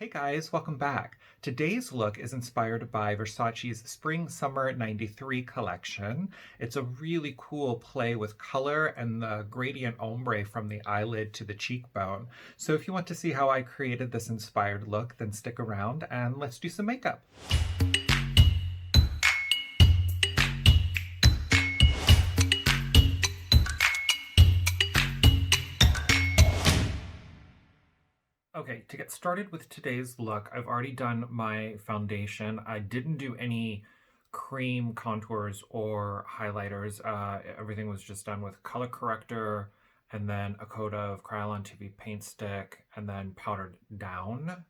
Hey guys, welcome back. Today's look is inspired by Versace's Spring Summer '93 collection. It's a really cool play with color and the gradient ombre from the eyelid to the cheekbone. So if you want to see how I created this inspired look, then stick around and let's do some makeup. Okay, to get started with today's look, I've already done my foundation. I didn't do any cream contours or highlighters. Everything was just done with color corrector and then a coat of Kryolan TV paint stick and then powdered down.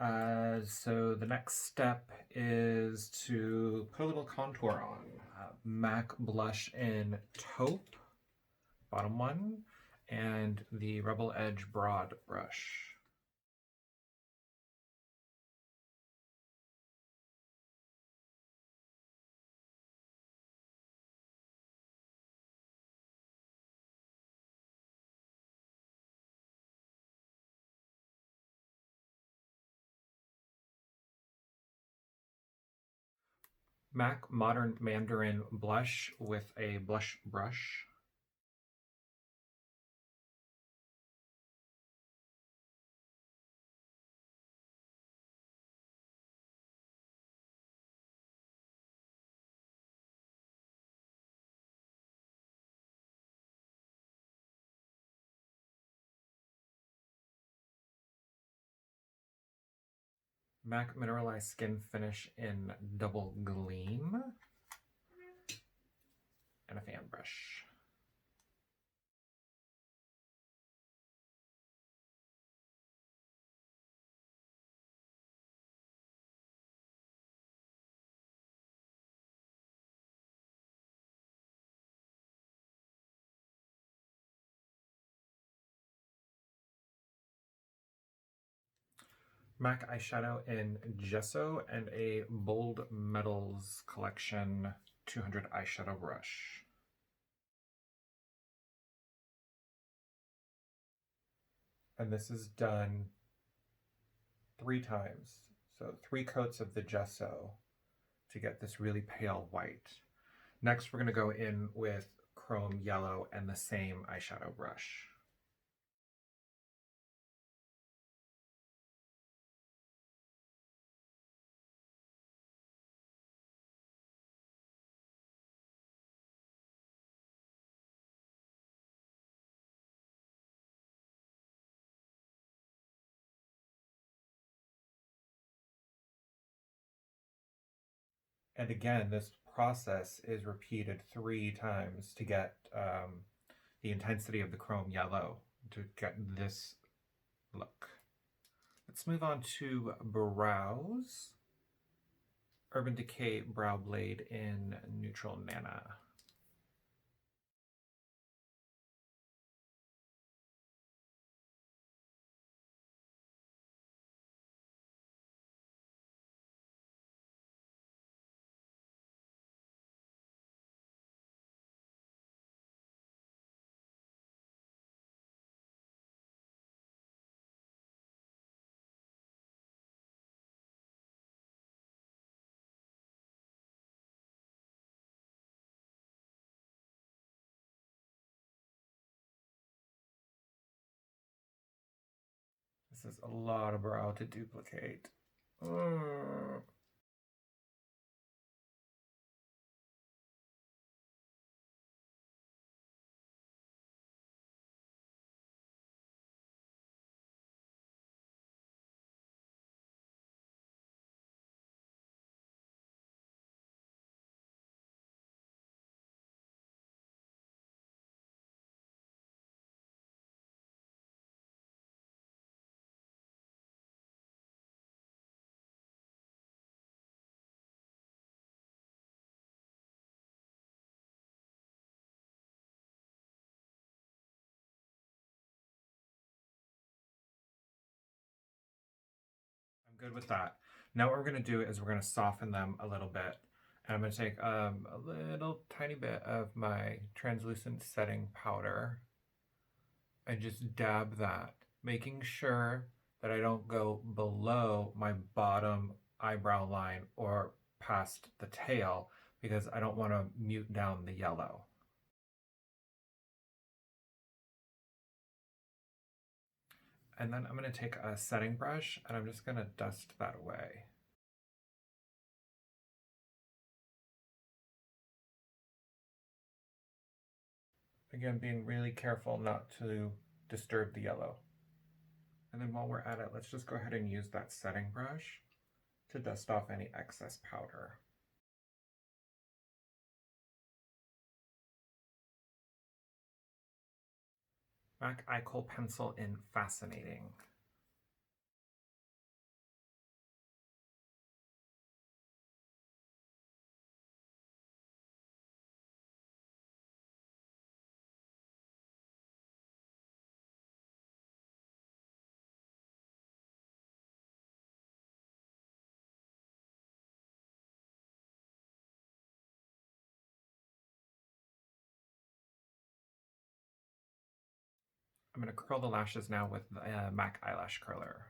So the next step is to put a little contour on. MAC blush in Taupe, bottom one, and the Rebel Edge broad brush. MAC Modern Mandarin blush with a blush brush. MAC Mineralized Skin Finish in Double Gleam. And a fan brush. MAC eyeshadow in Gesso and a Bold Metals Collection 200 eyeshadow brush. And this is done 3 times. So 3 coats of the Gesso to get this really pale white. Next, we're going to go in with chrome yellow and the same eyeshadow brush. And again, this process is repeated 3 times to get the intensity of the chrome yellow to get this look. Let's move on to brows. Urban Decay Brow Blade in Neutral Nana. This is a lot of brow to duplicate. I'm good with that. Now what we're going to do is we're going to soften them a little bit. And I'm going to take a little tiny bit of my translucent setting powder and just dab that, making sure that I don't go below my bottom eyebrow line or past the tail because I don't want to mute down the yellow. And then I'm going to take a setting brush and I'm just going to dust that away. Again, being really careful not to disturb the yellow. And then while we're at it, let's just go ahead and use that setting brush to dust off any excess powder. MAC Eye Kohl pencil in Fascinating. I'm going to curl the lashes now with the MAC Eyelash Curler.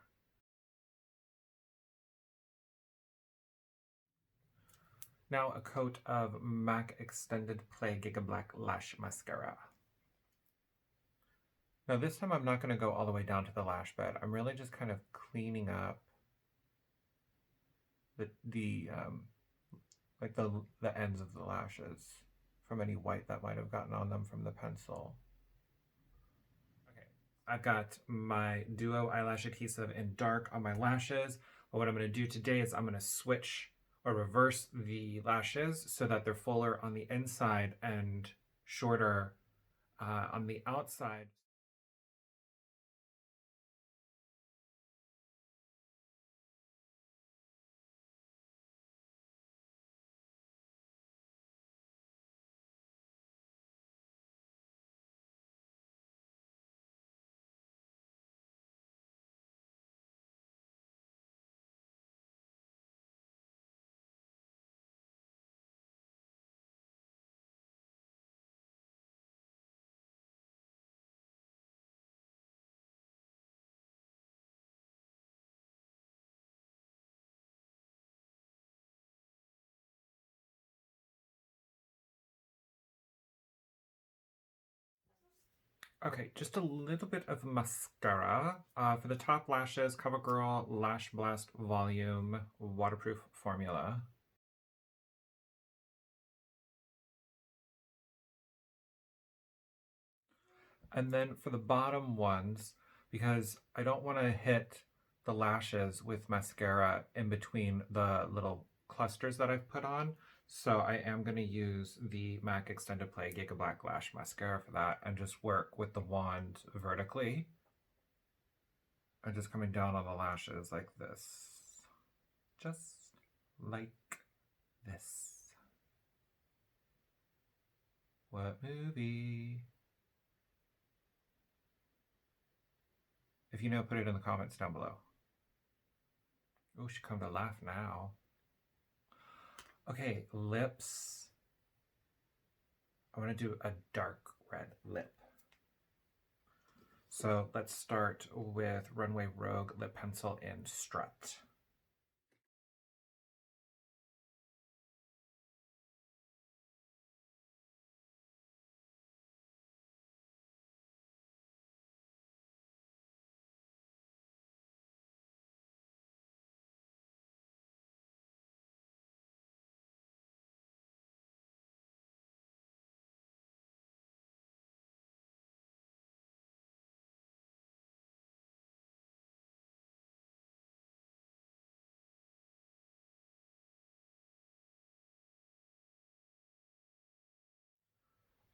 Now a coat of MAC Extended Play Gigablack Lash Mascara. Now this time I'm not going to go all the way down to the lash bed. I'm really just kind of cleaning up the ends of the lashes from any white that might have gotten on them from the pencil. Okay, I've got my Duo eyelash adhesive in dark on my lashes. But what I'm going to do today is I'm going to switch or reverse the lashes so that they're fuller on the inside and shorter on the outside. Okay, just a little bit of mascara. For the top lashes, Covergirl LashBlast Volume Waterproof Formula. And then for the bottom ones, because I don't want to hit the lashes with mascara in between the little clusters that I've put on, so I am going to use the MAC Extended Play Gigablack Lash Mascara for that and just work with the wand vertically. And just coming down on the lashes like this. Just like this. What movie? If you know, put it in the comments down below. Oh, she come to laugh now. Okay, lips. I want to do a dark red lip. So let's start with Runway Rogue lip pencil in Strut.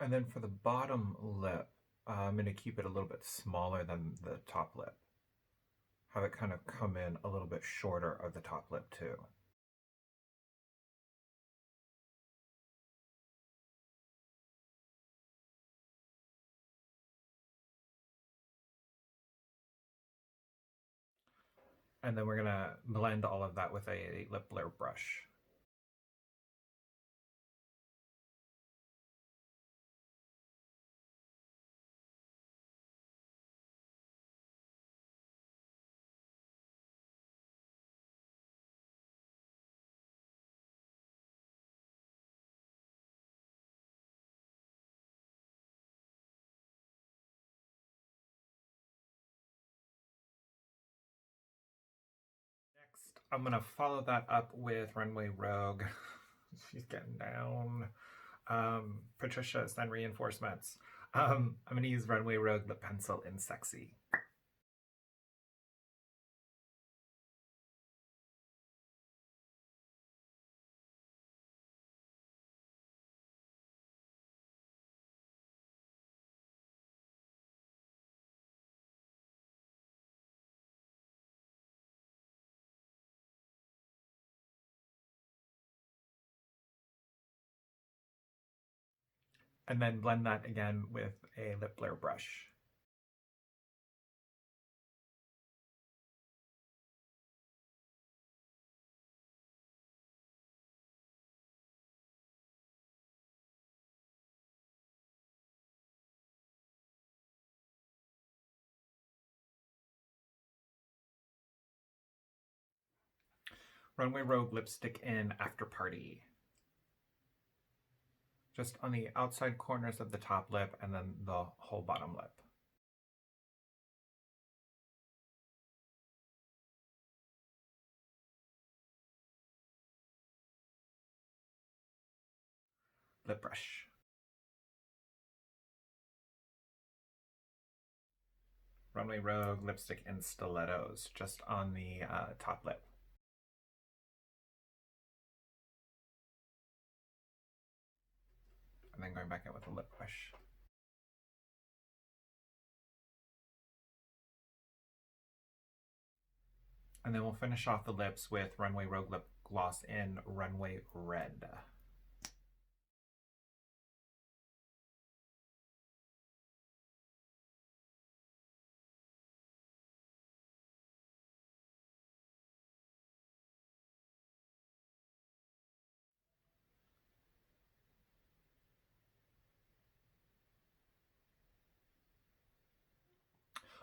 And then for the bottom lip, I'm going to keep it a little bit smaller than the top lip. Have it kind of come in a little bit shorter of the top lip too. And then we're going to blend all of that with a lip blur brush. I'm gonna follow that up with Runway Rogue. She's getting down. Patricia's then reinforcements. I'm gonna use Runway Rogue lip pencil in Sexy. And then blend that again with a lip blur brush. Runway Rogue lipstick in Afterparty. Just on the outside corners of the top lip and then the whole bottom lip. Lip brush. Runway Rogue lipstick in Stilettos, just on the top lip. And then going back in with a lip brush. And then we'll finish off the lips with Runway Rogue lip gloss in Runway Red.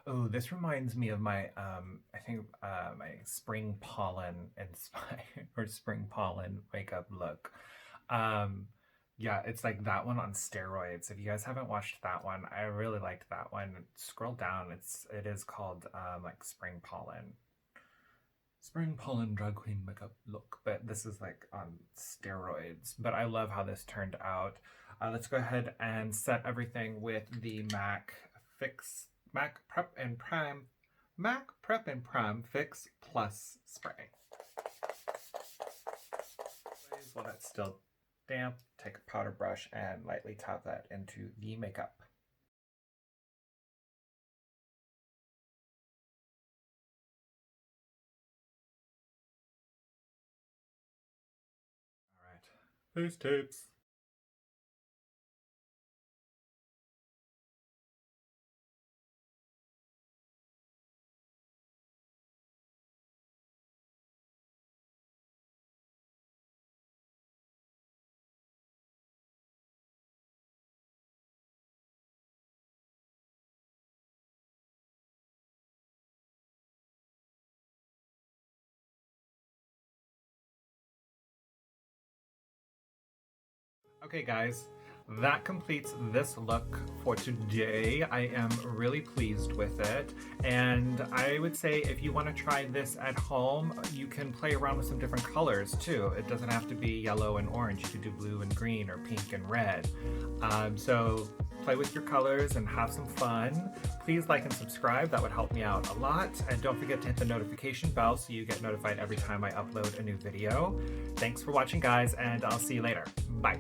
Oh, this reminds me of my, I think my spring pollen inspired or spring pollen makeup look. Yeah, it's like that one on steroids. If you guys haven't watched that one, I really liked that one. Scroll down. It is called like spring pollen drag queen makeup look, but this is like on steroids. But I love how this turned out. Let's go ahead and set everything with the MAC Prep and Prime Fix Plus spray. While that's still damp, take a powder brush and lightly tap that into the makeup. All right, face tapes. Okay guys, that completes this look for today. I am really pleased with it, and I would say if you want to try this at home, you can play around with some different colors too. It doesn't have to be yellow and orange. You could do blue and green or pink and red. So play with your colors and have some fun. Please like and subscribe, that would help me out a lot. And don't forget to hit the notification bell so you get notified every time I upload a new video. Thanks for watching guys, and I'll see you later. Bye.